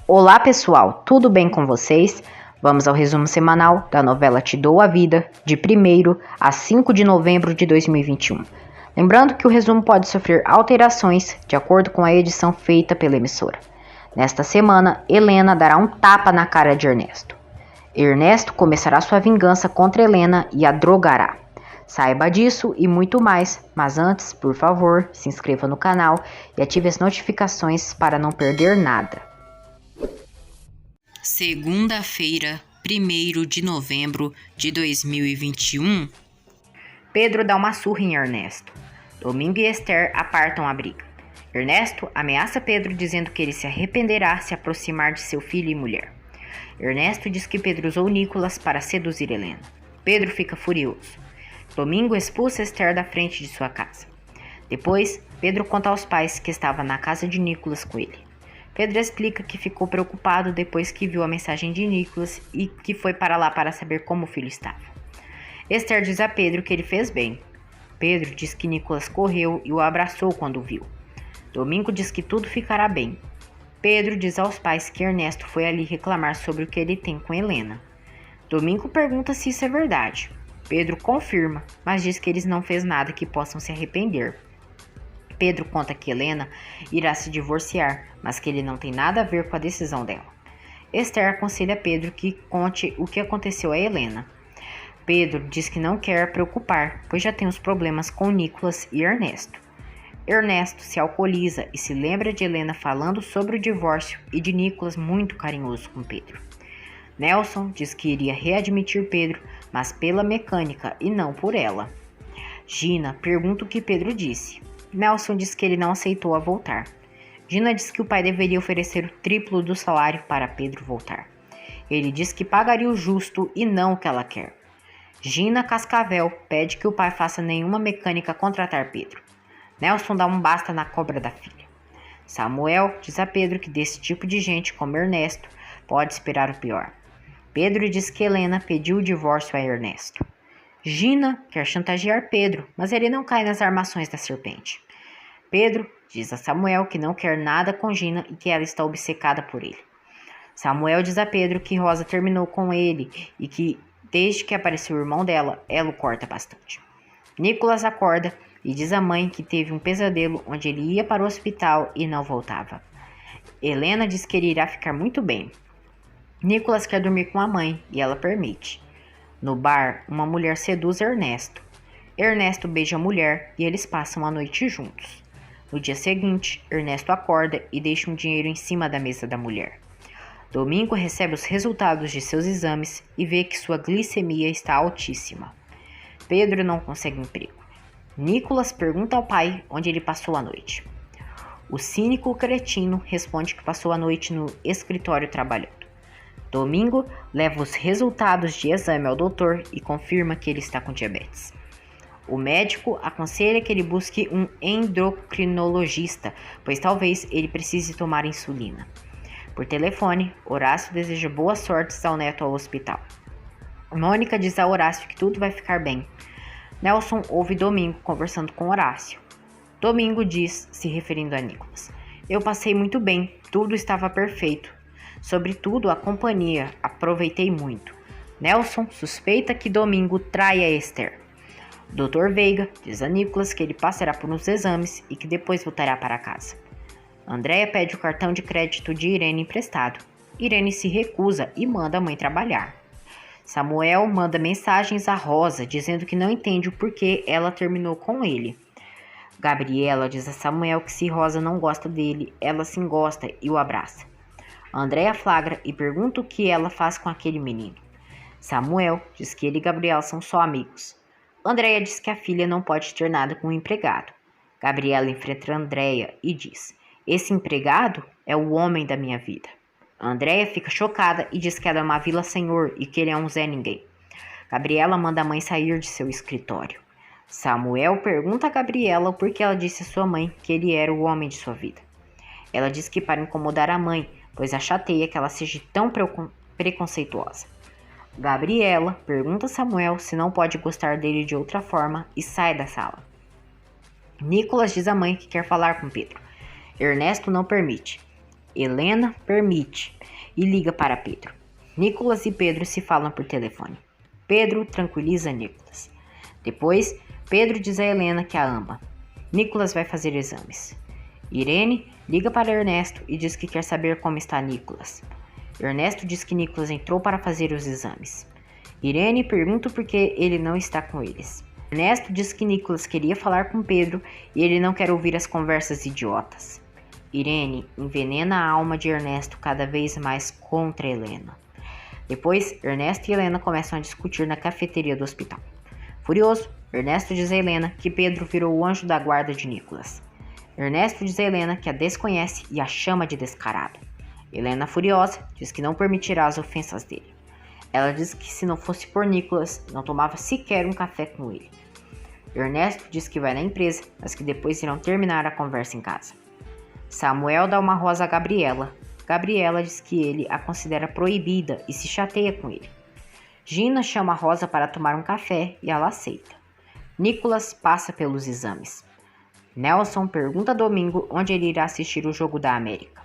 Olá pessoal, tudo bem com vocês? Vamos ao resumo semanal da novela Te Dou a Vida, de 1º a 5 de novembro de 2021. Lembrando que o resumo pode sofrer alterações de acordo com a edição feita pela emissora. Nesta semana, Helena dará um tapa na cara de Ernesto. Ernesto começará sua vingança contra Helena e a drogará. Saiba disso e muito mais, mas antes, por favor, se inscreva no canal e ative as notificações para não perder nada. Segunda-feira, 1º de novembro de 2021. Pedro dá uma surra em Ernesto. Domingo e Esther apartam a briga. Ernesto ameaça Pedro dizendo que ele se arrependerá se aproximar de seu filho e mulher. Ernesto diz que Pedro usou Nicolas para seduzir Helena. Pedro fica furioso. Domingo expulsa Esther da frente de sua casa. Depois, Pedro conta aos pais que estava na casa de Nicolas com ele. Pedro explica que ficou preocupado depois que viu a mensagem de Nicolas e que foi para lá para saber como o filho estava. Esther diz a Pedro que ele fez bem. Pedro diz que Nicolas correu e o abraçou quando o viu. Domingo diz que tudo ficará bem. Pedro diz aos pais que Ernesto foi ali reclamar sobre o que ele tem com Helena. Domingo pergunta se isso é verdade. Pedro confirma, mas diz que eles não fez nada que possam se arrepender. Pedro conta que Helena irá se divorciar, mas que ele não tem nada a ver com a decisão dela. Esther aconselha Pedro que conte o que aconteceu a Helena. Pedro diz que não quer preocupar, pois já tem os problemas com Nicolas e Ernesto. Ernesto se alcooliza e se lembra de Helena falando sobre o divórcio e de Nicolas muito carinhoso com Pedro. Nelson diz que iria readmitir Pedro, mas pela mecânica e não por ela. Gina pergunta o que Pedro disse. Nelson diz que ele não aceitou a voltar. Gina diz que o pai deveria oferecer o triplo do salário para Pedro voltar. Ele diz que pagaria o justo e não o que ela quer. Gina Cascavel pede que o pai faça nenhuma mecânica contratar Pedro. Nelson dá um basta na cobra da filha. Samuel diz a Pedro que desse tipo de gente como Ernesto pode esperar o pior. Pedro diz que Helena pediu o divórcio a Ernesto. Gina quer chantagear Pedro, mas ele não cai nas armações da serpente. Pedro diz a Samuel que não quer nada com Gina e que ela está obcecada por ele. Samuel diz a Pedro que Rosa terminou com ele e que, desde que apareceu o irmão dela, ela o corta bastante. Nicolas acorda e diz à mãe que teve um pesadelo onde ele ia para o hospital e não voltava. Helena diz que ele irá ficar muito bem. Nicolas quer dormir com a mãe e ela permite. No bar, uma mulher seduz Ernesto. Ernesto beija a mulher e eles passam a noite juntos. No dia seguinte, Ernesto acorda e deixa um dinheiro em cima da mesa da mulher. Domingo recebe os resultados de seus exames e vê que sua glicemia está altíssima. Pedro não consegue emprego. Nicolas pergunta ao pai onde ele passou a noite. O cínico cretino responde que passou a noite no escritório trabalhando. Domingo leva os resultados de exame ao doutor e confirma que ele está com diabetes. O médico aconselha que ele busque um endocrinologista, pois talvez ele precise tomar insulina. Por telefone, Horácio deseja boa sorte ao neto ao hospital. Mônica diz a Horácio que tudo vai ficar bem. Nelson ouve Domingo conversando com Horácio. Domingo diz, se referindo a Nicolas: "Eu passei muito bem, tudo estava perfeito. Sobretudo a companhia, aproveitei muito." Nelson suspeita que Domingo traia Esther. Dr. Veiga diz a Nicolas que ele passará por uns exames e que depois voltará para casa. Andréia pede o cartão de crédito de Irene emprestado. Irene se recusa e manda a mãe trabalhar. Samuel manda mensagens a Rosa dizendo que não entende o porquê ela terminou com ele. Gabriela diz a Samuel que se Rosa não gosta dele, ela se engosta e o abraça. Andréia flagra e pergunta o que ela faz com aquele menino. Samuel diz que ele e Gabriela são só amigos. Andréia diz que a filha não pode ter nada com o empregado. Gabriela enfrenta Andréia e diz: "Esse empregado é o homem da minha vida." Andréia fica chocada e diz que ela é uma vila senhor e que ele é um Zé Ninguém. Gabriela manda a mãe sair de seu escritório. Samuel pergunta a Gabriela por que ela disse à sua mãe que ele era o homem de sua vida. Ela diz que para incomodar a mãe, pois a chateia que ela seja tão preconceituosa. Gabriela pergunta a Samuel se não pode gostar dele de outra forma e sai da sala. Nicolas diz à mãe que quer falar com Pedro. Ernesto não permite. Helena permite. e liga para Pedro. Nicolas e Pedro se falam por telefone. Pedro tranquiliza Nicolas. Depois, Pedro diz a Helena que a ama. Nicolas vai fazer exames. Irene liga para Ernesto e diz que quer saber como está Nicolas. Ernesto diz que Nicolas entrou para fazer os exames. Irene pergunta por que ele não está com eles. Ernesto diz que Nicolas queria falar com Pedro e ele não quer ouvir as conversas idiotas. Irene envenena a alma de Ernesto cada vez mais contra Helena. Depois, Ernesto e Helena começam a discutir na cafeteria do hospital. Furioso, Ernesto diz a Helena que Pedro virou o anjo da guarda de Nicolas. Ernesto diz a Helena que a desconhece e a chama de descarada. Helena, furiosa, diz que não permitirá as ofensas dele. Ela diz que se não fosse por Nicolas, não tomava sequer um café com ele. Ernesto diz que vai na empresa, mas que depois irão terminar a conversa em casa. Samuel dá uma rosa a Gabriela. Gabriela diz que ele a considera proibida e se chateia com ele. Gina chama a Rosa para tomar um café e ela aceita. Nicolas passa pelos exames. Nelson pergunta a Domingo onde ele irá assistir o jogo da América.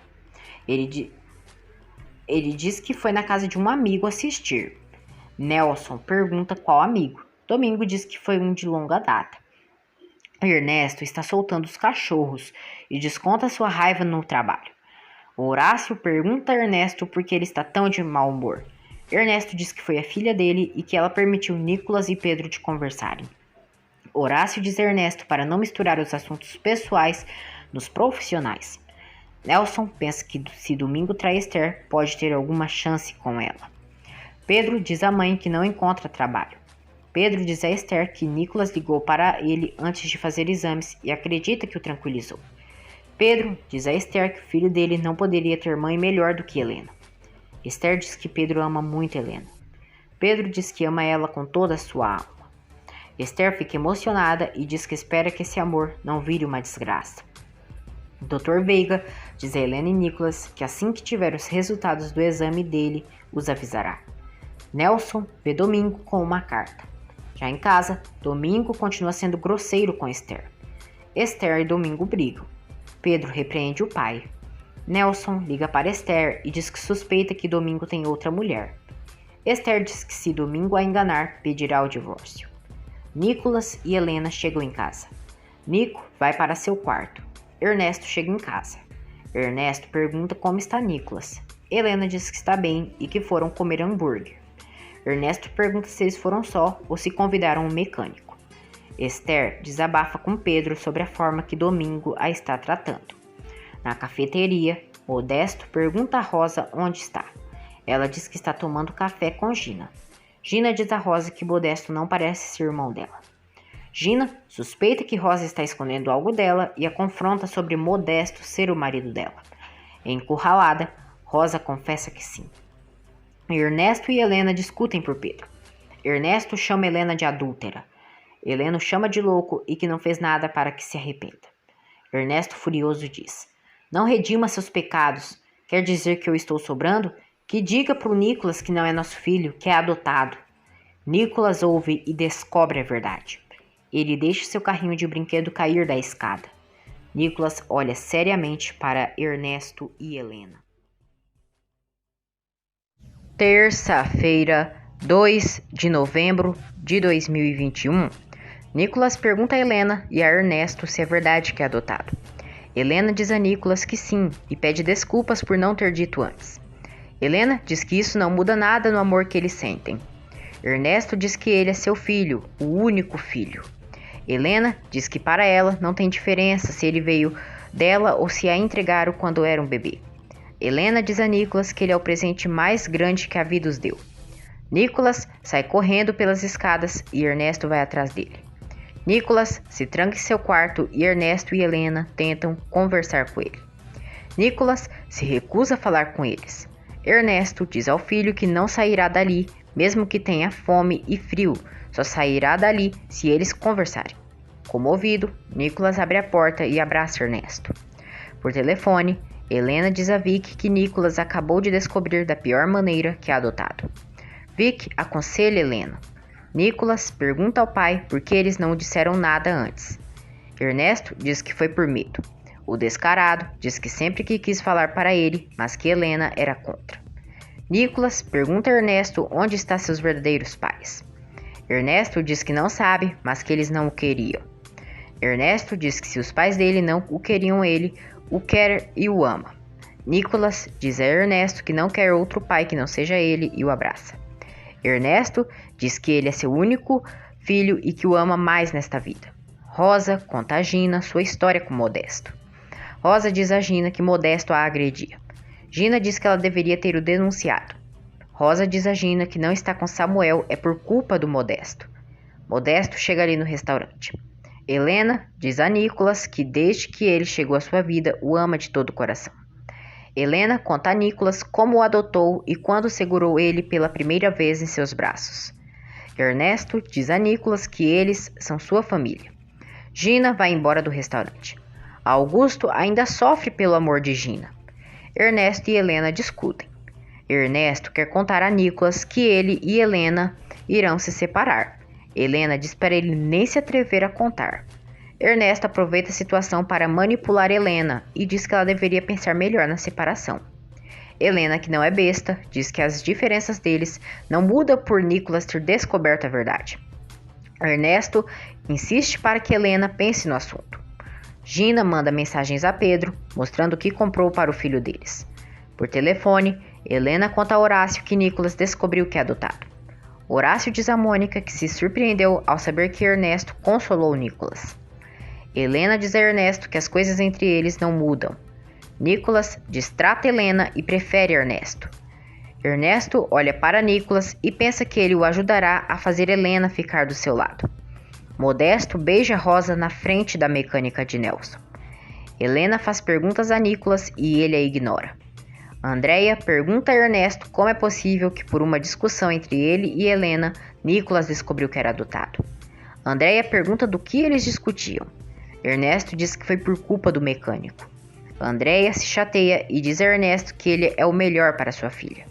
Ele diz que foi na casa de um amigo assistir. Nelson pergunta qual amigo. Domingo diz que foi um de longa data. Ernesto está soltando os cachorros e desconta sua raiva no trabalho. Horácio pergunta a Ernesto por que ele está tão de mau humor. Ernesto diz que foi a filha dele e que ela permitiu Nicolas e Pedro de conversarem. Horácio diz a Ernesto para não misturar os assuntos pessoais nos profissionais. Nelson pensa que se Domingo trai Esther, pode ter alguma chance com ela. Pedro diz à mãe que não encontra trabalho. Pedro diz a Esther que Nicolas ligou para ele antes de fazer exames e acredita que o tranquilizou. Pedro diz a Esther que o filho dele não poderia ter mãe melhor do que Helena. Esther diz que Pedro ama muito Helena. Pedro diz que ama ela com toda a sua alma. Esther fica emocionada e diz que espera que esse amor não vire uma desgraça. Dr. Veiga diz a Helena e Nicolas que assim que tiver os resultados do exame dele, os avisará. Nelson vê Domingo com uma carta. Já em casa, Domingo continua sendo grosseiro com Esther. Esther e Domingo brigam. Pedro repreende o pai. Nelson liga para Esther e diz que suspeita que Domingo tem outra mulher. Esther diz que se Domingo a enganar, pedirá o divórcio. Nicolas e Helena chegam em casa. Nico vai para seu quarto. Ernesto chega em casa. Ernesto pergunta como está Nicolas. Helena diz que está bem e que foram comer hambúrguer. Ernesto pergunta se eles foram só ou se convidaram um mecânico. Esther desabafa com Pedro sobre a forma que Domingo a está tratando. Na cafeteria, Modesto pergunta a Rosa onde está. Ela diz que está tomando café com Gina. Gina diz a Rosa que Modesto não parece ser irmão dela. Gina suspeita que Rosa está escondendo algo dela e a confronta sobre Modesto ser o marido dela. Encurralada, Rosa confessa que sim. Ernesto e Helena discutem por Pedro. Ernesto chama Helena de adúltera. Helena o chama de louco e que não fez nada para que se arrependa. Ernesto, furioso, diz: não redima seus pecados. Quer dizer que eu estou sobrando? Que diga para o Nicolas que não é nosso filho, que é adotado. Nicolas ouve e descobre a verdade. Ele deixa seu carrinho de brinquedo cair da escada. Nicolas olha seriamente para Ernesto e Helena. Terça-feira, 2 de novembro de 2021. Nicolas pergunta a Helena e a Ernesto se é verdade que é adotado. Helena diz a Nicolas que sim e pede desculpas por não ter dito antes. Helena diz que isso não muda nada no amor que eles sentem. Ernesto diz que ele é seu filho, o único filho. Helena diz que para ela não tem diferença se ele veio dela ou se a entregaram quando era um bebê. Helena diz a Nicolas que ele é o presente mais grande que a vida os deu. Nicolas sai correndo pelas escadas e Ernesto vai atrás dele. Nicolas se tranca em seu quarto e Ernesto e Helena tentam conversar com ele. Nicolas se recusa a falar com eles. Ernesto diz ao filho que não sairá dali, mesmo que tenha fome e frio, só sairá dali se eles conversarem. Comovido, Nicolas abre a porta e abraça Ernesto. Por telefone, Helena diz a Vic que Nicolas acabou de descobrir da pior maneira que é adotado. Vic aconselha Helena. Nicolas pergunta ao pai por que eles não disseram nada antes. Ernesto diz que foi por medo. O descarado diz que sempre que quis falar para ele, mas que Helena era contra. Nicolas pergunta a Ernesto onde estão seus verdadeiros pais. Ernesto diz que não sabe, mas que eles não o queriam. Ernesto diz que se os pais dele não o queriam, ele o quer e o ama. Nicolas diz a Ernesto que não quer outro pai que não seja ele e o abraça. Ernesto diz que ele é seu único filho e que o ama mais nesta vida. Rosa conta a Gina sua história com Modesto. Rosa diz a Gina que Modesto a agredia. Gina diz que ela deveria ter o denunciado. Rosa diz a Gina que não está com Samuel é por culpa do Modesto. Modesto chega ali no restaurante. Helena diz a Nicolas que desde que ele chegou à sua vida o ama de todo o coração. Helena conta a Nicolas como o adotou e quando segurou ele pela primeira vez em seus braços. Ernesto diz a Nicolas que eles são sua família. Gina vai embora do restaurante. Augusto ainda sofre pelo amor de Gina. Ernesto e Helena discutem. Ernesto quer contar a Nicolas que ele e Helena irão se separar. Helena diz para ele nem se atrever a contar. Ernesto aproveita a situação para manipular Helena e diz que ela deveria pensar melhor na separação. Helena, que não é besta, diz que as diferenças deles não mudam por Nicolas ter descoberto a verdade. Ernesto insiste para que Helena pense no assunto. Gina manda mensagens a Pedro, mostrando o que comprou para o filho deles. Por telefone, Helena conta a Horácio que Nicolas descobriu que é adotado. Horácio diz a Mônica que se surpreendeu ao saber que Ernesto consolou Nicolas. Helena diz a Ernesto que as coisas entre eles não mudam. Nicolas distrata Helena e prefere Ernesto. Ernesto olha para Nicolas e pensa que ele o ajudará a fazer Helena ficar do seu lado. Modesto beija Rosa na frente da mecânica de Nelson. Helena faz perguntas a Nicolas e ele a ignora. Andréia pergunta a Ernesto como é possível que por uma discussão entre ele e Helena, Nicolas descobriu que era adotado. Andréia pergunta do que eles discutiam. Ernesto diz que foi por culpa do mecânico. Andréia se chateia e diz a Ernesto que ele é o melhor para sua filha.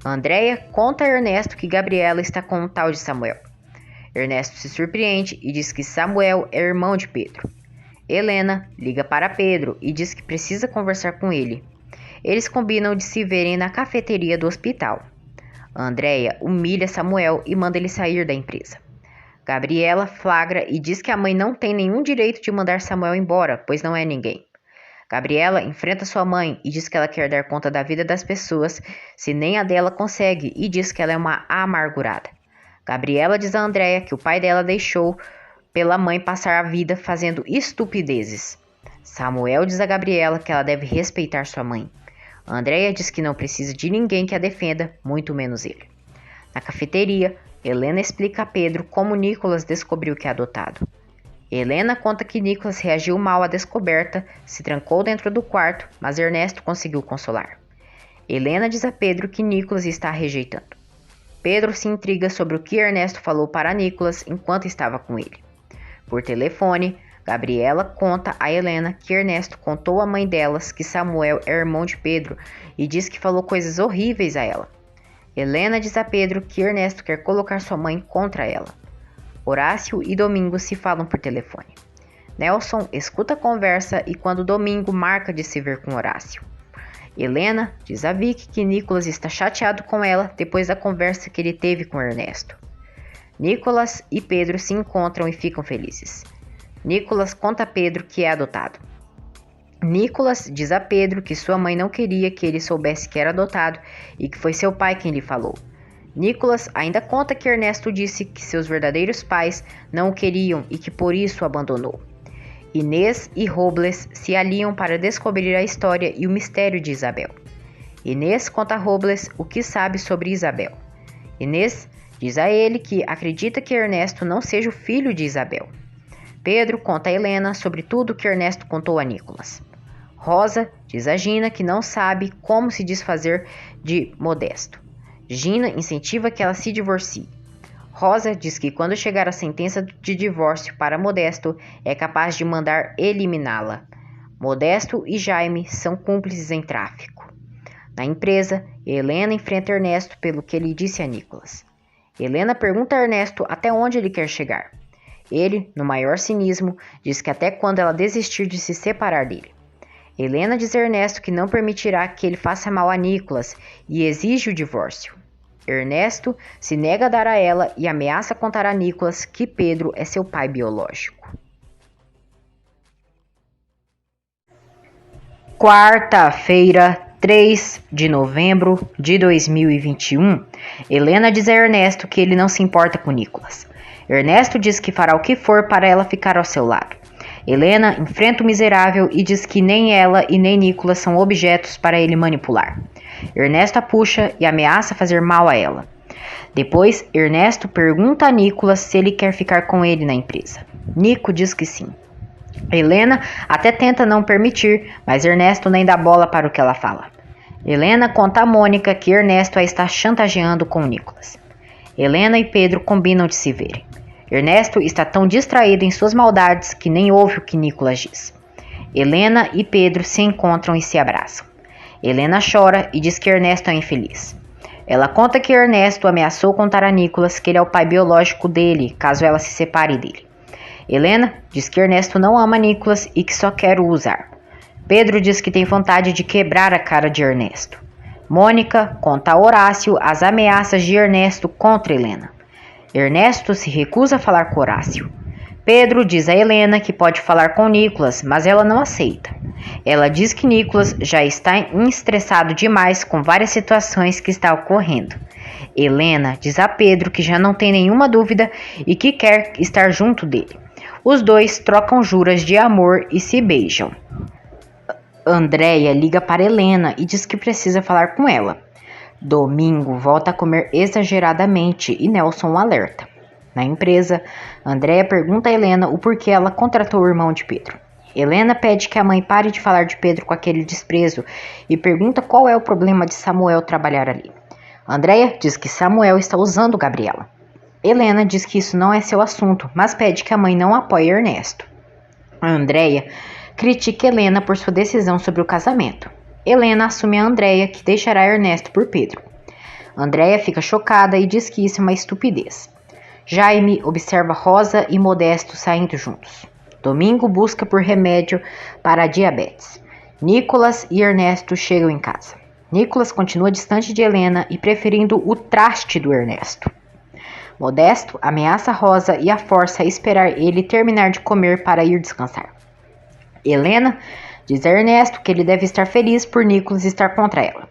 Andréia conta a Ernesto que Gabriela está com um tal de Samuel. Ernesto se surpreende e diz que Samuel é irmão de Pedro. Helena liga para Pedro e diz que precisa conversar com ele. Eles combinam de se verem na cafeteria do hospital. Andréia humilha Samuel e manda ele sair da empresa. Gabriela flagra e diz que a mãe não tem nenhum direito de mandar Samuel embora, pois não é ninguém. Gabriela enfrenta sua mãe e diz que ela quer dar conta da vida das pessoas, se nem a dela consegue, e diz que ela é uma amargurada. Gabriela diz a Andréia que o pai dela deixou pela mãe passar a vida fazendo estupidezes. Samuel diz a Gabriela que ela deve respeitar sua mãe. Andréia diz que não precisa de ninguém que a defenda, muito menos ele. Na cafeteria, Helena explica a Pedro como Nicolas descobriu que é adotado. Helena conta que Nicolas reagiu mal à descoberta, se trancou dentro do quarto, mas Ernesto conseguiu consolar. Helena diz a Pedro que Nicolas está a rejeitando. Pedro se intriga sobre o que Ernesto falou para Nicolas enquanto estava com ele. Por telefone, Gabriela conta a Helena que Ernesto contou à mãe delas que Samuel é irmão de Pedro e diz que falou coisas horríveis a ela. Helena diz a Pedro que Ernesto quer colocar sua mãe contra ela. Horácio e Domingo se falam por telefone. Nelson escuta a conversa e quando Domingo marca de se ver com Horácio. Helena diz a Vicky que Nicolas está chateado com ela depois da conversa que ele teve com Ernesto. Nicolas e Pedro se encontram e ficam felizes. Nicolas conta a Pedro que é adotado. Nicolas diz a Pedro que sua mãe não queria que ele soubesse que era adotado e que foi seu pai quem lhe falou. Nicolas ainda conta que Ernesto disse que seus verdadeiros pais não o queriam e que por isso o abandonou. Inês e Robles se aliam para descobrir a história e o mistério de Isabel. Inês conta a Robles o que sabe sobre Isabel. Inês diz a ele que acredita que Ernesto não seja o filho de Isabel. Pedro conta a Helena sobre tudo que Ernesto contou a Nicolas. Rosa diz a Gina que não sabe como se desfazer de Modesto. Gina incentiva que ela se divorcie. Rosa diz que quando chegar a sentença de divórcio para Modesto, é capaz de mandar eliminá-la. Modesto e Jaime são cúmplices em tráfico. Na empresa, Helena enfrenta Ernesto pelo que ele disse a Nicolas. Helena pergunta a Ernesto até onde ele quer chegar. Ele, no maior cinismo, diz que até quando ela desistir de se separar dele. Helena diz a Ernesto que não permitirá que ele faça mal a Nicolas e exige o divórcio. Ernesto se nega a dar a ela e ameaça contar a Nicolas que Pedro é seu pai biológico. Quarta-feira, 3 de novembro de 2021, Helena diz a Ernesto que ele não se importa com Nicolas. Ernesto diz que fará o que for para ela ficar ao seu lado. Helena enfrenta o miserável e diz que nem ela e nem Nicolas são objetos para ele manipular. Ernesto a puxa e ameaça fazer mal a ela. Depois, Ernesto pergunta a Nicolas se ele quer ficar com ele na empresa. Nico diz que sim. Helena até tenta não permitir, mas Ernesto nem dá bola para o que ela fala. Helena conta a Mônica que Ernesto a está chantageando com Nicolas. Helena e Pedro combinam de se verem. Ernesto está tão distraído em suas maldades que nem ouve o que Nicolas diz. Helena e Pedro se encontram e se abraçam. Helena chora e diz que Ernesto é infeliz. Ela conta que Ernesto ameaçou contar a Nicolas que ele é o pai biológico dele, caso ela se separe dele. Helena diz que Ernesto não ama Nicolas e que só quer o usar. Pedro diz que tem vontade de quebrar a cara de Ernesto. Mônica conta a Horácio as ameaças de Ernesto contra Helena. Ernesto se recusa a falar com Horácio. Pedro diz a Helena que pode falar com Nicolas, mas ela não aceita. Ela diz que Nicolas já está estressado demais com várias situações que está ocorrendo. Helena diz a Pedro que já não tem nenhuma dúvida e que quer estar junto dele. Os dois trocam juras de amor e se beijam. Andréia liga para Helena e diz que precisa falar com ela. Domingo volta a comer exageradamente e Nelson o alerta. Na empresa, Andréia pergunta a Helena o porquê ela contratou o irmão de Pedro. Helena pede que a mãe pare de falar de Pedro com aquele desprezo e pergunta qual é o problema de Samuel trabalhar ali. Andréia diz que Samuel está usando Gabriela. Helena diz que isso não é seu assunto, mas pede que a mãe não apoie Ernesto. Andréia critica Helena por sua decisão sobre o casamento. Helena assume a Andréia que deixará Ernesto por Pedro. Andréia fica chocada e diz que isso é uma estupidez. Jaime observa Rosa e Modesto saindo juntos. Domingo busca por remédio para a diabetes. Nicolas e Ernesto chegam em casa. Nicolas continua distante de Helena e preferindo o traste do Ernesto. Modesto ameaça Rosa e a força a esperar ele terminar de comer para ir descansar. Helena diz a Ernesto que ele deve estar feliz por Nicolas estar contra ela.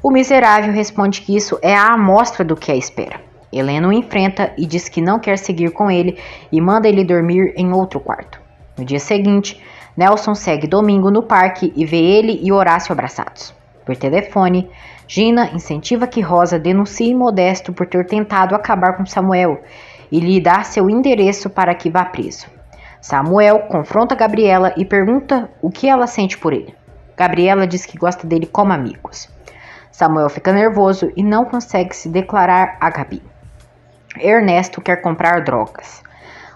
O miserável responde que isso é a amostra do que a espera. Helena o enfrenta e diz que não quer seguir com ele e manda ele dormir em outro quarto. No dia seguinte, Nelson segue Domingo no parque e vê ele e Horácio abraçados. Por telefone, Gina incentiva que Rosa denuncie Modesto por ter tentado acabar com Samuel e lhe dá seu endereço para que vá preso. Samuel confronta Gabriela e pergunta o que ela sente por ele. Gabriela diz que gosta dele como amigos. Samuel fica nervoso e não consegue se declarar a Gabi. Ernesto quer comprar drogas.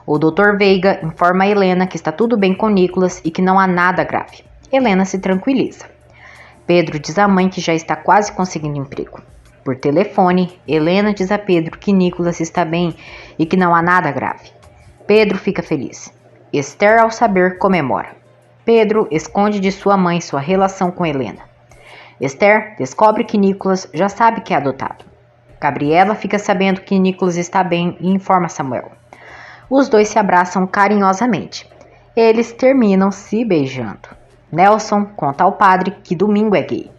O Dr. Veiga informa a Helena que está tudo bem com Nicolas e que não há nada grave. Helena se tranquiliza. Pedro diz à mãe que já está quase conseguindo emprego. Por telefone, Helena diz a Pedro que Nicolas está bem e que não há nada grave. Pedro fica feliz. Esther, ao saber, comemora. Pedro esconde de sua mãe sua relação com Helena. Esther descobre que Nicolas já sabe que é adotado. Gabriela fica sabendo que Nicolas está bem e informa Samuel. Os dois se abraçam carinhosamente. Eles terminam se beijando. Nelson conta ao padre que Domingo é gay.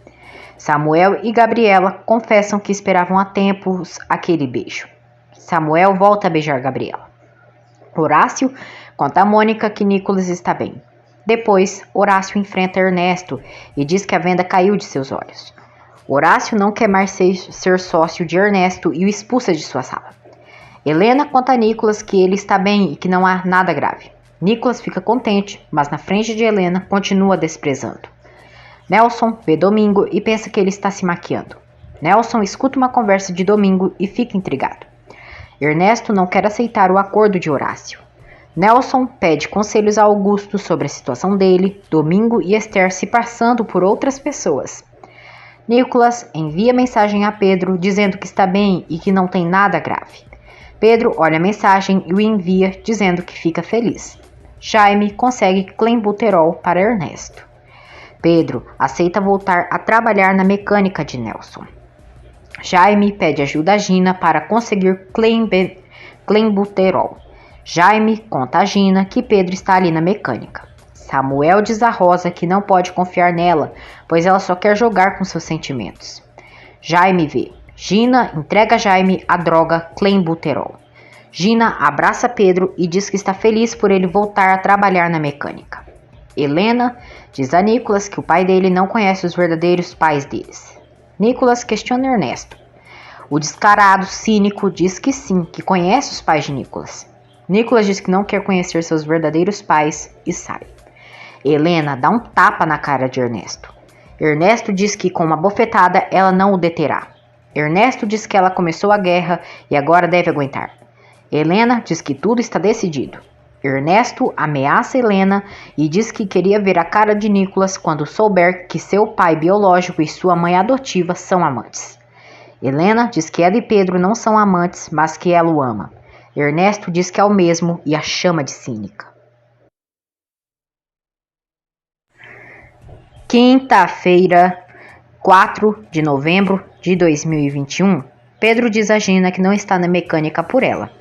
Samuel e Gabriela confessam que esperavam há tempos aquele beijo. Samuel volta a beijar Gabriela. Horácio conta a Mônica que Nicolas está bem. Depois, Horácio enfrenta Ernesto e diz que a venda caiu de seus olhos. Horácio não quer mais ser sócio de Ernesto e o expulsa de sua sala. Helena conta a Nicolas que ele está bem e que não há nada grave. Nicolas fica contente, mas na frente de Helena continua desprezando. Nelson vê Domingo e pensa que ele está se maquiando. Nelson escuta uma conversa de Domingo e fica intrigado. Ernesto não quer aceitar o acordo de Horácio. Nelson pede conselhos a Augusto sobre a situação dele, Domingo e Esther se passando por outras pessoas. Nicolas envia mensagem a Pedro dizendo que está bem e que não tem nada grave. Pedro olha a mensagem e o envia dizendo que fica feliz. Jaime consegue clenbuterol para Ernesto. Pedro aceita voltar a trabalhar na mecânica de Nelson. Jaime pede ajuda a Gina para conseguir clenbuterol. Jaime conta a Gina que Pedro está ali na mecânica. Samuel diz a Rosa que não pode confiar nela, pois ela só quer jogar com seus sentimentos. Jaime vê. Gina entrega a Jaime a droga clenbuterol. Gina abraça Pedro e diz que está feliz por ele voltar a trabalhar na mecânica. Helena diz a Nicolas que o pai dele não conhece os verdadeiros pais deles. Nicolas questiona Ernesto. O descarado, cínico, diz que sim, que conhece os pais de Nicolas. Nicolas diz que não quer conhecer seus verdadeiros pais e sai. Helena dá um tapa na cara de Ernesto. Ernesto diz que com uma bofetada ela não o deterá. Ernesto diz que ela começou a guerra e agora deve aguentar. Helena diz que tudo está decidido. Ernesto ameaça Helena e diz que queria ver a cara de Nicolas quando souber que seu pai biológico e sua mãe adotiva são amantes. Helena diz que ela e Pedro não são amantes, mas que ela o ama. Ernesto diz que é o mesmo e a chama de cínica. Quinta-feira, 4 de novembro de 2021. Pedro diz a Gina que não está na mecânica por ela.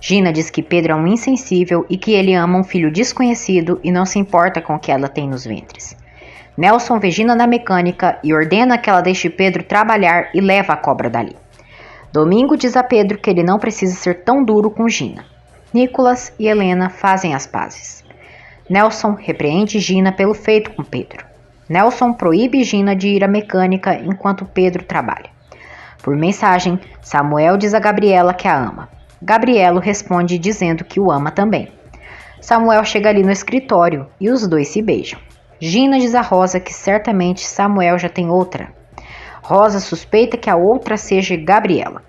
Gina diz que Pedro é um insensível e que ele ama um filho desconhecido e não se importa com o que ela tem nos ventres. Nelson vê Gina na mecânica e ordena que ela deixe Pedro trabalhar e leva a cobra dali. Domingo diz a Pedro que ele não precisa ser tão duro com Gina. Nicolas e Helena fazem as pazes. Nelson repreende Gina pelo feito com Pedro. Nelson proíbe Gina de ir à mecânica enquanto Pedro trabalha. Por mensagem, Samuel diz a Gabriela que a ama. Gabrielo responde dizendo que o ama também. Samuel chega ali no escritório e os dois se beijam. Gina diz a Rosa que certamente Samuel já tem outra. Rosa suspeita que a outra seja Gabriela.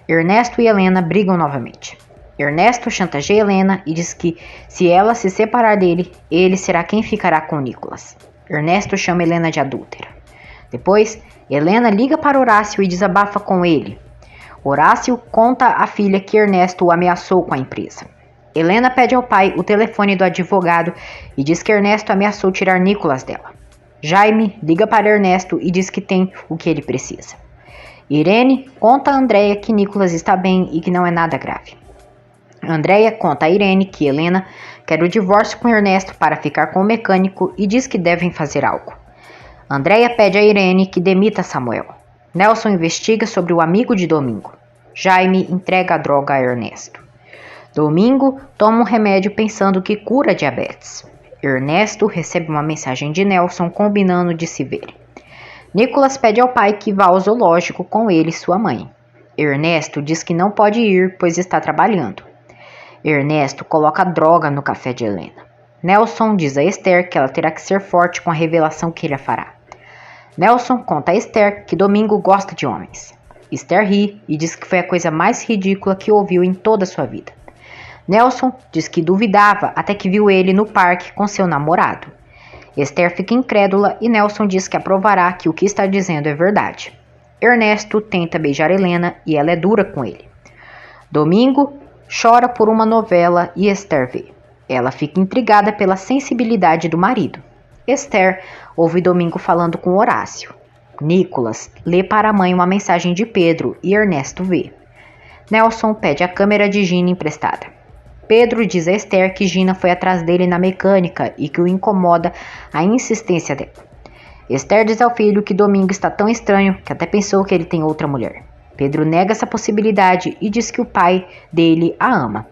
Ernesto e Helena brigam novamente. Ernesto chantageia Helena e diz que se ela se separar dele, ele será quem ficará com Nicolas. Ernesto chama Helena de adúltera. Depois, Helena liga para Horácio e desabafa com ele. Horácio conta à filha que Ernesto o ameaçou com a empresa. Helena pede ao pai o telefone do advogado e diz que Ernesto ameaçou tirar Nicolas dela. Jaime liga para Ernesto e diz que tem o que ele precisa. Irene conta a Andréia que Nicolas está bem e que não é nada grave. Andréia conta a Irene que Helena quer o divórcio com Ernesto para ficar com o mecânico e diz que devem fazer algo. Andréia pede a Irene que demita Samuel. Nelson investiga sobre o amigo de Domingo. Jaime entrega a droga a Ernesto. Domingo toma um remédio pensando que cura a diabetes. Ernesto recebe uma mensagem de Nelson combinando de se ver. Nicolas pede ao pai que vá ao zoológico com ele e sua mãe. Ernesto diz que não pode ir, pois está trabalhando. Ernesto coloca droga no café de Helena. Nelson diz a Esther que ela terá que ser forte com a revelação que ele fará. Nelson conta a Esther que Domingo gosta de homens. Esther ri e diz que foi a coisa mais ridícula que ouviu em toda a sua vida. Nelson diz que duvidava até que viu ele no parque com seu namorado. Esther fica incrédula e Nelson diz que aprovará que o que está dizendo é verdade. Ernesto tenta beijar Helena e ela é dura com ele. Domingo chora por uma novela e Esther vê. Ela fica intrigada pela sensibilidade do marido. Esther ouve Domingo falando com Horácio. Nicolas lê para a mãe uma mensagem de Pedro e Ernesto vê. Nelson pede a câmera de Gina emprestada. Pedro diz a Esther que Gina foi atrás dele na mecânica e que o incomoda a insistência dela. Esther diz ao filho que Domingo está tão estranho que até pensou que ele tem outra mulher. Pedro nega essa possibilidade e diz que o pai dele a ama.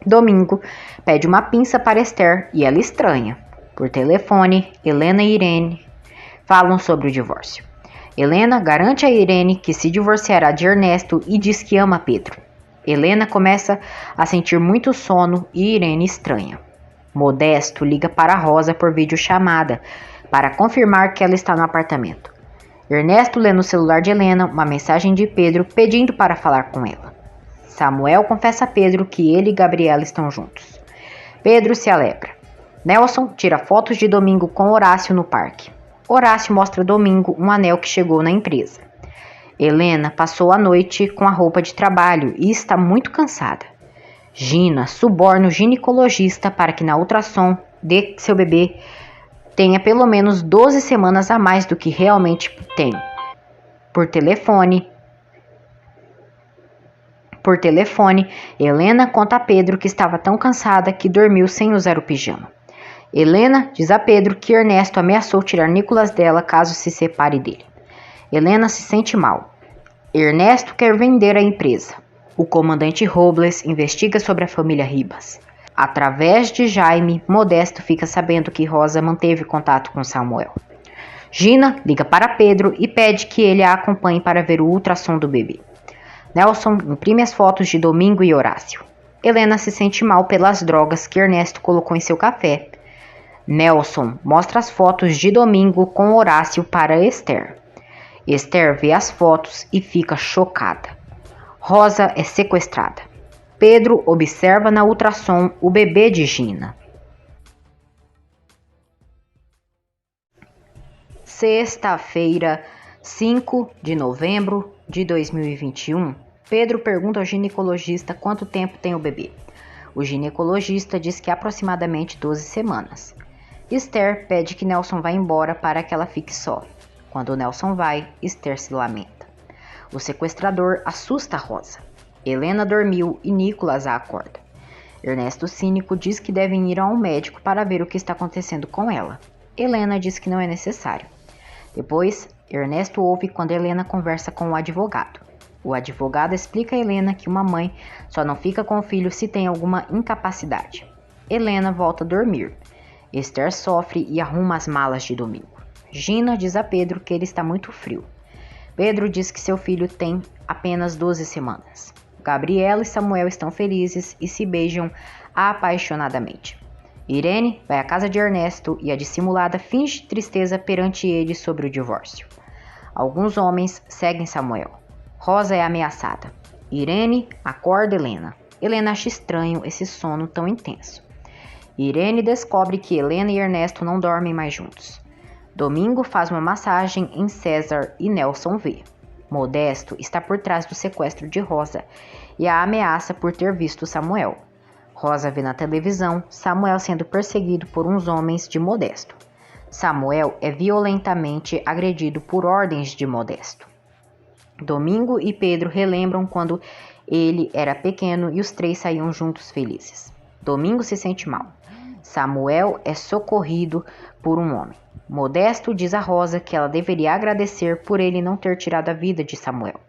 Domingo pede uma pinça para Esther e ela estranha. Por telefone, Helena e Irene falam sobre o divórcio. Helena garante a Irene que se divorciará de Ernesto e diz que ama Pedro. Helena começa a sentir muito sono e Irene estranha. Modesto liga para Rosa por videochamada para confirmar que ela está no apartamento. Ernesto lê no celular de Helena uma mensagem de Pedro pedindo para falar com ela. Samuel confessa a Pedro que ele e Gabriela estão juntos. Pedro se alegra. Nelson tira fotos de Domingo com Horácio no parque. Horácio mostra a Domingo um anel que chegou na empresa. Helena passou a noite com a roupa de trabalho e está muito cansada. Gina suborna o ginecologista para que na ultrassom dê seu bebê tenha pelo menos 12 semanas a mais do que realmente tem. Por telefone, Helena conta a Pedro que estava tão cansada que dormiu sem usar o pijama. Helena diz a Pedro que Ernesto ameaçou tirar Nicolas dela caso se separe dele. Helena se sente mal. Ernesto quer vender a empresa. O comandante Robles investiga sobre a família Ribas. Através de Jaime, Modesto fica sabendo que Rosa manteve contato com Samuel. Gina liga para Pedro e pede que ele a acompanhe para ver o ultrassom do bebê. Nelson imprime as fotos de Domingo e Horácio. Helena se sente mal pelas drogas que Ernesto colocou em seu café. Nelson mostra as fotos de Domingo com Horácio para Esther. Esther vê as fotos e fica chocada. Rosa é sequestrada. Pedro observa na ultrassom o bebê de Gina. Sexta-feira, 5 de novembro de 2021, Pedro pergunta ao ginecologista quanto tempo tem o bebê. O ginecologista diz que aproximadamente 12 semanas. Esther pede que Nelson vá embora para que ela fique só. Quando Nelson vai, Esther se lamenta. O sequestrador assusta Rosa. Helena dormiu e Nicolas a acorda. Ernesto, cínico, diz que devem ir a um médico para ver o que está acontecendo com ela. Helena diz que não é necessário. Depois, Ernesto ouve quando Helena conversa com o advogado. O advogado explica a Helena que uma mãe só não fica com o filho se tem alguma incapacidade. Helena volta a dormir. Esther sofre e arruma as malas de Domingo. Gina diz a Pedro que ele está muito frio. Pedro diz que seu filho tem apenas 12 semanas. Gabriela e Samuel estão felizes e se beijam apaixonadamente. Irene vai à casa de Ernesto e a dissimulada finge tristeza perante ele sobre o divórcio. Alguns homens seguem Samuel. Rosa é ameaçada. Irene acorda Helena. Helena acha estranho esse sono tão intenso. Irene descobre que Helena e Ernesto não dormem mais juntos. Domingo faz uma massagem em César e Nelson vê. Modesto está por trás do sequestro de Rosa e a ameaça por ter visto Samuel. Rosa vê na televisão Samuel sendo perseguido por uns homens de Modesto. Samuel é violentamente agredido por ordens de Modesto. Domingo e Pedro relembram quando ele era pequeno e os três saíam juntos felizes. Domingo se sente mal. Samuel é socorrido por um homem. Modesto diz a Rosa que ela deveria agradecer por ele não ter tirado a vida de Samuel.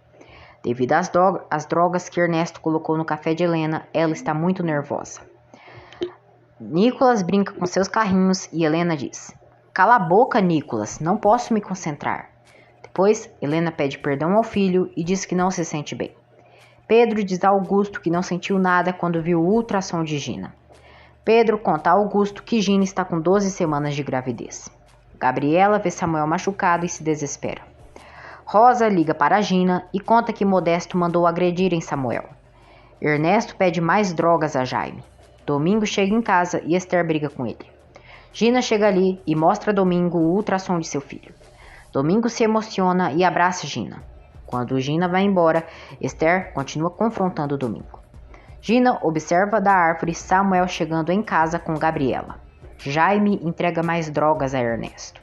Devido às drogas que Ernesto colocou no café de Helena, ela está muito nervosa. Nicolas brinca com seus carrinhos e Helena diz: "Cala a boca, Nicolas, não posso me concentrar." Depois, Helena pede perdão ao filho e diz que não se sente bem. Pedro diz a Augusto que não sentiu nada quando viu o ultrassom de Gina. Pedro conta a Augusto que Gina está com 12 semanas de gravidez. Gabriela vê Samuel machucado e se desespera. Rosa liga para Gina e conta que Modesto mandou agredirem Samuel. Ernesto pede mais drogas a Jaime. Domingo chega em casa e Esther briga com ele. Gina chega ali e mostra a Domingo o ultrassom de seu filho. Domingo se emociona e abraça Gina. Quando Gina vai embora, Esther continua confrontando Domingo. Gina observa da árvore Samuel chegando em casa com Gabriela. Jaime entrega mais drogas a Ernesto.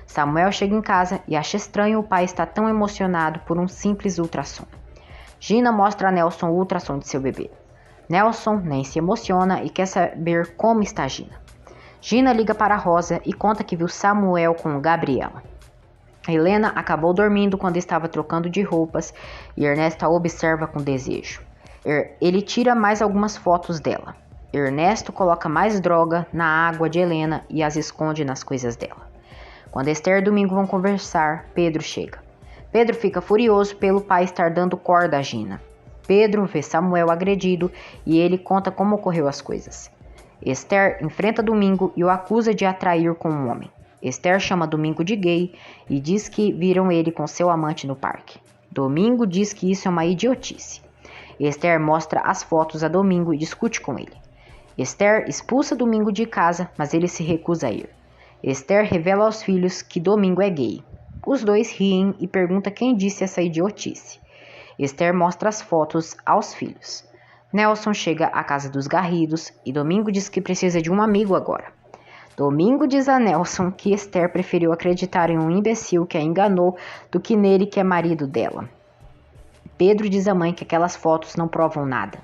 Samuel chega em casa e acha estranho o pai estar tão emocionado por um simples ultrassom. Gina mostra a Nelson o ultrassom de seu bebê. Nelson nem se emociona e quer saber como está Gina. Gina liga para Rosa e conta que viu Samuel com Gabriela. Helena acabou dormindo quando estava trocando de roupas e Ernesto a observa com desejo. Ele tira mais algumas fotos dela. Ernesto coloca mais droga na água de Helena e as esconde nas coisas dela. Quando Esther e Domingo vão conversar, Pedro chega. Pedro fica furioso pelo pai estar dando corda a Gina. Pedro vê Samuel agredido e ele conta como ocorreu as coisas. Esther enfrenta Domingo e o acusa de atrair com um homem. Esther chama Domingo de gay e diz que viram ele com seu amante no parque. Domingo diz que isso é uma idiotice. Esther mostra as fotos a Domingo e discute com ele. Esther expulsa Domingo de casa, mas ele se recusa a ir. Esther revela aos filhos que Domingo é gay. Os dois riem e perguntam quem disse essa idiotice. Esther mostra as fotos aos filhos. Nelson chega à casa dos Garridos e Domingo diz que precisa de um amigo agora. Domingo diz a Nelson que Esther preferiu acreditar em um imbecil que a enganou do que nele que é marido dela. Pedro diz à mãe que aquelas fotos não provam nada.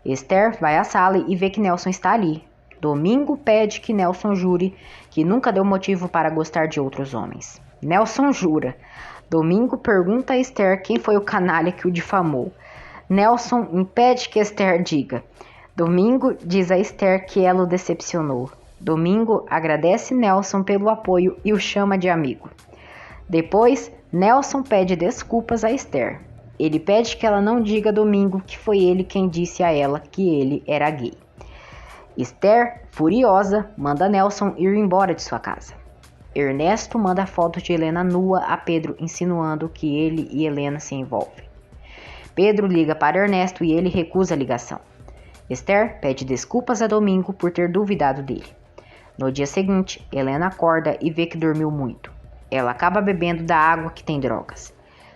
Esther vai à sala e vê que Nelson está ali. Domingo pede que Nelson jure que nunca deu motivo para gostar de outros homens. Nelson jura. Domingo pergunta a Esther quem foi o canalha que o difamou. Nelson impede que Esther diga. Domingo diz a Esther que ela o decepcionou. Domingo agradece Nelson pelo apoio e o chama de amigo. Depois, Nelson pede desculpas a Esther. Ele pede que ela não diga a Domingo que foi ele quem disse a ela que ele era gay. Esther, furiosa, manda Nelson ir embora de sua casa. Ernesto manda foto de Helena nua a Pedro, insinuando que ele e Helena se envolvem. Pedro liga para Ernesto e ele recusa a ligação. Esther pede desculpas a Domingo por ter duvidado dele. No dia seguinte, Helena acorda e vê que dormiu muito. Ela acaba bebendo da água que tem drogas.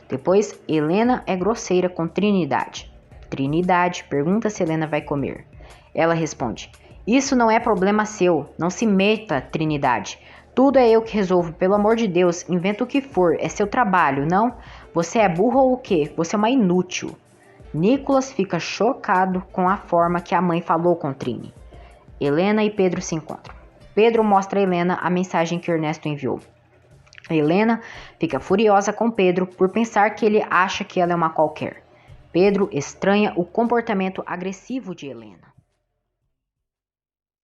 Depois, Helena é grosseira com Trinidade. Trinidade pergunta se Helena vai comer. Ela responde: "Isso não é problema seu, não se meta, Trinidade. Tudo é eu que resolvo, pelo amor de Deus, inventa o que for, é seu trabalho, não? Você é burro ou o quê? Você é uma inútil." Nicolas fica chocado com a forma que a mãe falou com Trini. Helena e Pedro se encontram. Pedro mostra a Helena a mensagem que Ernesto enviou. Helena fica furiosa com Pedro por pensar que ele acha que ela é uma qualquer. Pedro estranha o comportamento agressivo de Helena.